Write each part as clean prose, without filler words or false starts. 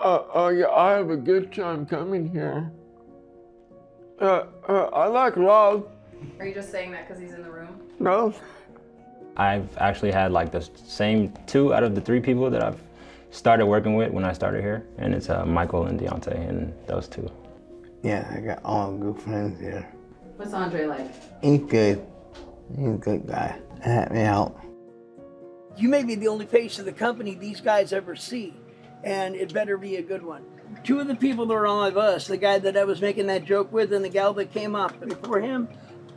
Yeah, I have a good time coming here. I like love. Are you just saying that because he's in the room? No. I've actually had like the same 2 out of the 3 people that I've started working with when I started here, and it's Michael and Deontay, and those 2. Yeah, I got all good friends here. What's Andre like? He's good. He's a good guy. Help me out. You may be the only face of the company these guys ever see, and it better be a good one. 2 of the people that are on my bus, the guy that I was making that joke with and the gal that came up before him,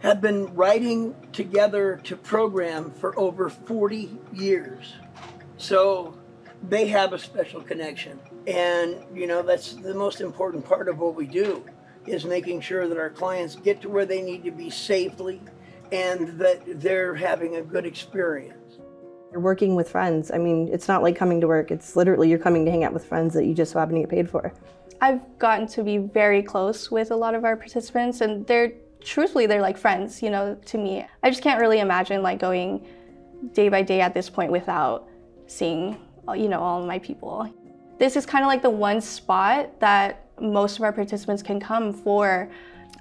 have been writing together to program for over 40 years. So they have a special connection. And, you know, that's the most important part of what we do, is making sure that our clients get to where they need to be safely and that they're having a good experience. You're working with friends. I mean, it's not like coming to work. It's literally you're coming to hang out with friends that you just so happen to get paid for. I've gotten to be very close with a lot of our participants, and truthfully, they're like friends, you know, to me. I just can't really imagine like going day by day at this point without seeing, you know, all of my people. This is kind of like the one spot that most of our participants can come for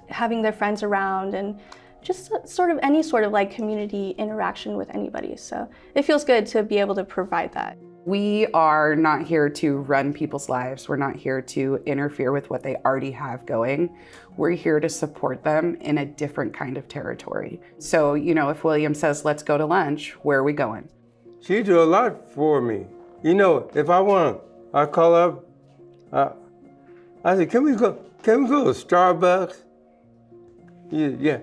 having their friends around and just sort of any sort of like community interaction with anybody. So it feels good to be able to provide that. We are not here to run people's lives. We're not here to interfere with what they already have going. We're here to support them in a different kind of territory. So, you know, if William says, let's go to lunch, where are we going? She do a lot for me. You know, if I want, I call up. I say, can we go to Starbucks? Yeah.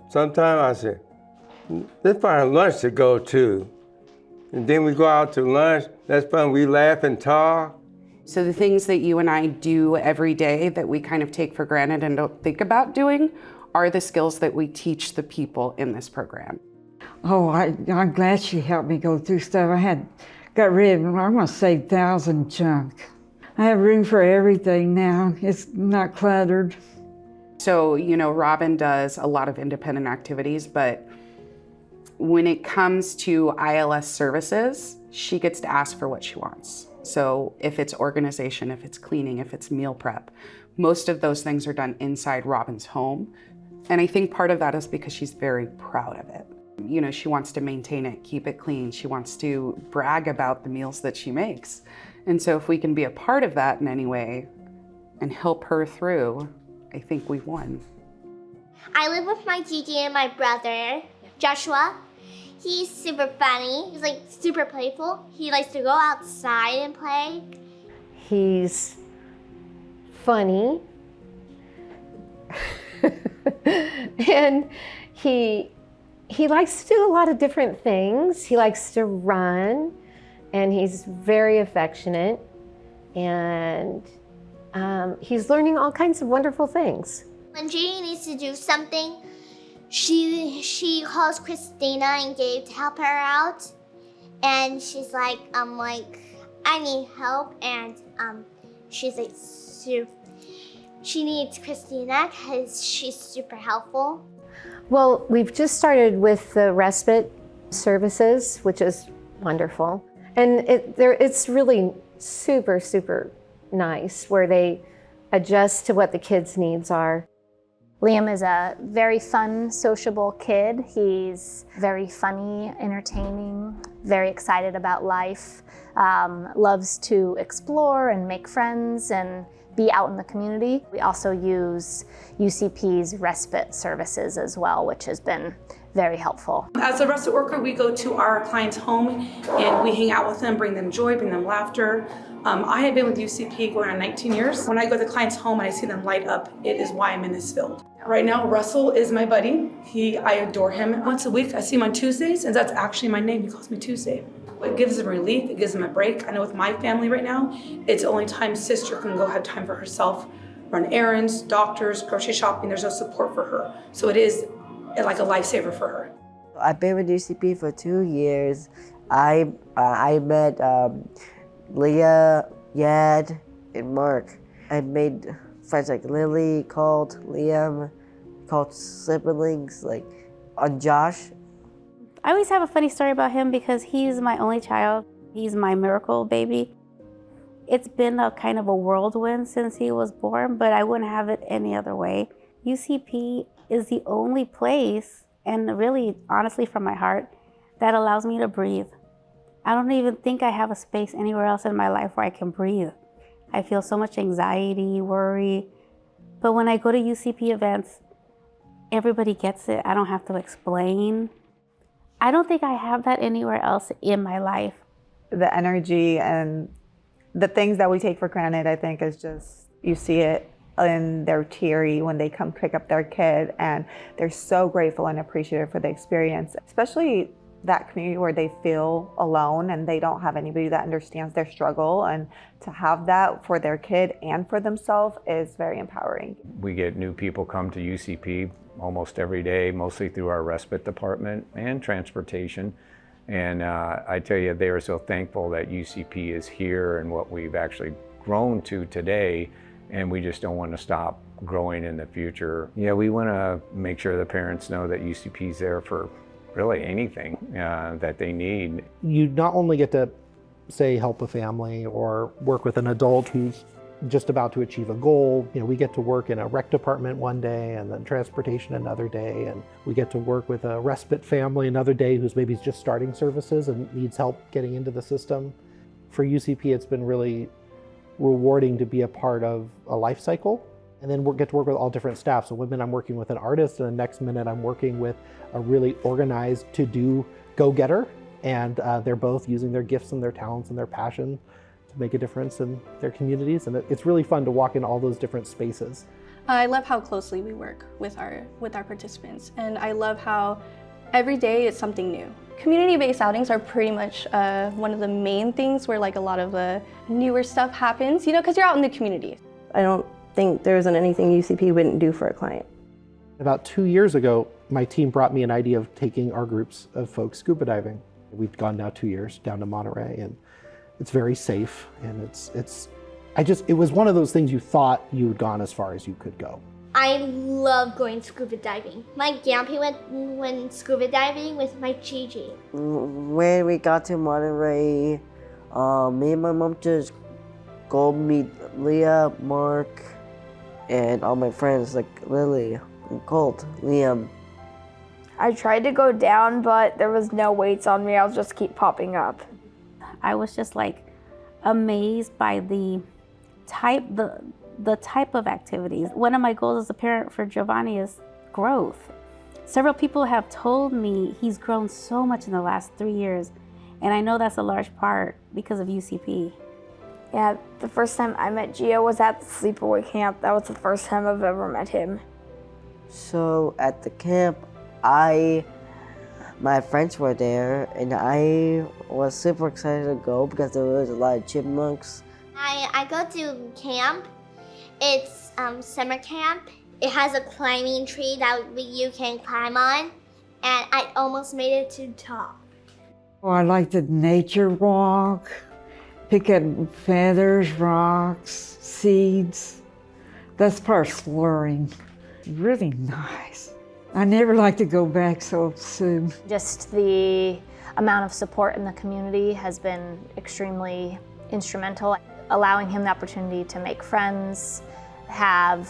Sometimes I say, let's find lunch to go to. And then we go out to lunch. That's fun. We laugh and talk. So the things that you and I do every day that we kind of take for granted and don't think about doing are the skills that we teach the people in this program. Oh, I'm glad she helped me go through stuff. Got rid of, I want to say, 1,000 junk. I have room for everything now. It's not cluttered. So, you know, Robin does a lot of independent activities, but when it comes to ILS services, she gets to ask for what she wants. So if it's organization, if it's cleaning, if it's meal prep, most of those things are done inside Robin's home. And I think part of that is because she's very proud of it. You know, she wants to maintain it, keep it clean. She wants to brag about the meals that she makes. And so if we can be a part of that in any way and help her through, I think we've won. I live with my Gigi and my brother, Joshua. He's super funny. He's like super playful. He likes to go outside and play. He's funny. And he likes to do a lot of different things. He likes to run, and he's very affectionate, and he's learning all kinds of wonderful things. When Gigi needs to do something, she calls Christina and Gabe to help her out, and she's like, I need help, and she's like, she needs Christina because she's super helpful. Well, we've just started with the respite services, which is wonderful, and it's really super, super nice where they adjust to what the kids' needs are. Liam is a very fun, sociable kid. He's very funny, entertaining, very excited about life, loves to explore and make friends and be out in the community. We also use UCP's respite services as well, which has been very helpful. As a respite worker, we go to our clients' home and we hang out with them, bring them joy, bring them laughter. I have been with UCP going on 19 years. When I go to the client's home and I see them light up, it is why I'm in this field. Right now, Russell is my buddy. I adore him. Once a week, I see him on Tuesdays, and that's actually my name. He calls me Tuesday. It gives him relief, it gives him a break. I know with my family right now, it's the only time sister can go have time for herself, run errands, doctors, grocery shopping. There's no support for her. So it is like a lifesaver for her. I've been with UCP for 2 years. I met Leah, Yad, and Mark. I made friends like Lily, Colt, Liam, Colt's siblings, like on Josh. I always have a funny story about him because he's my only child. He's my miracle baby. It's been a kind of a whirlwind since he was born, but I wouldn't have it any other way. UCP is the only place, and really, honestly, from my heart, that allows me to breathe. I don't even think I have a space anywhere else in my life where I can breathe. I feel so much anxiety, worry. But when I go to UCP events, everybody gets it. I don't have to explain. I don't think I have that anywhere else in my life. The energy and the things that we take for granted, I think, is just, you see it in their teary when they come pick up their kid, and they're so grateful and appreciative for the experience, especially that community where they feel alone and they don't have anybody that understands their struggle, and to have that for their kid and for themselves is very empowering. We get new people come to UCP almost every day, mostly through our respite department and transportation. And I tell you, they are so thankful that UCP is here and what we've actually grown to today, and we just don't want to stop growing in the future. Yeah, we want to make sure the parents know that UCP is there for really anything that they need. You not only get to, say, help a family or work with an adult who's just about to achieve a goal. You know, we get to work in a rec department one day and then transportation another day, and we get to work with a respite family another day who's maybe just starting services and needs help getting into the system. For UCP, it's been really rewarding to be a part of a life cycle, and then we get to work with all different staff. So one minute I'm working with an artist, and the next minute I'm working with a really organized to-do go-getter, and they're both using their gifts and their talents and their passion to make a difference in their communities, and it's really fun to walk in all those different spaces. I love how closely we work with our participants, and I love how every day it's something new. Community-based outings are pretty much one of the main things where like a lot of the newer stuff happens, you know, because you're out in the community. I don't think there isn't anything UCP wouldn't do for a client. About 2 years ago, my team brought me an idea of taking our groups of folks scuba diving. We've gone now 2 years down to Monterey, and it's very safe, and it was one of those things you thought you had gone as far as you could go. I love going scuba diving. My grandpa went scuba diving with my Gigi. When we got to Monterey, me and my mom just go meet Leah, Mark, and all my friends like Lily, Colt, Liam. I tried to go down, but there was no weights on me. I'll just keep popping up. I was just like amazed by the type of activities. One of my goals as a parent for Giovanni is growth. Several people have told me he's grown so much in the last 3 years, and I know that's a large part because of UCP. Yeah, the first time I met Gio was at the sleepaway camp. That was the first time I've ever met him. So at the camp, my friends were there, and I was super excited to go because there was a lot of chipmunks. I go to camp. It's summer camp. It has a climbing tree that you can climb on, and I almost made it to the top. Oh, I like the nature walk, pick up feathers, rocks, seeds. That's part exploring. Really nice. I never like to go back so soon. Just the amount of support in the community has been extremely instrumental, allowing him the opportunity to make friends, have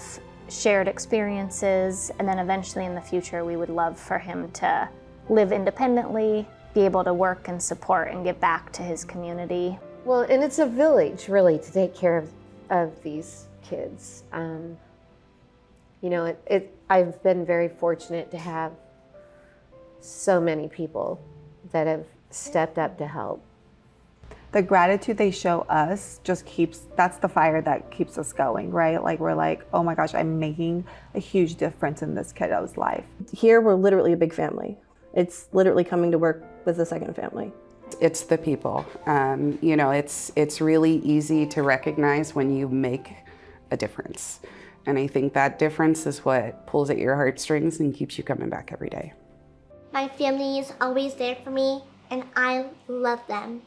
shared experiences, and then eventually in the future we would love for him to live independently, be able to work and support and give back to his community. Well, and it's a village really to take care of these kids. You know, I've been very fortunate to have so many people that have stepped up to help. The gratitude they show us just that's the fire that keeps us going, right? Like we're like, oh my gosh, I'm making a huge difference in this kiddo's life. Here, we're literally a big family. It's literally coming to work with a second family. It's the people. You know, it's really easy to recognize when you make a difference. And I think that difference is what pulls at your heartstrings and keeps you coming back every day. My family is always there for me, and I love them.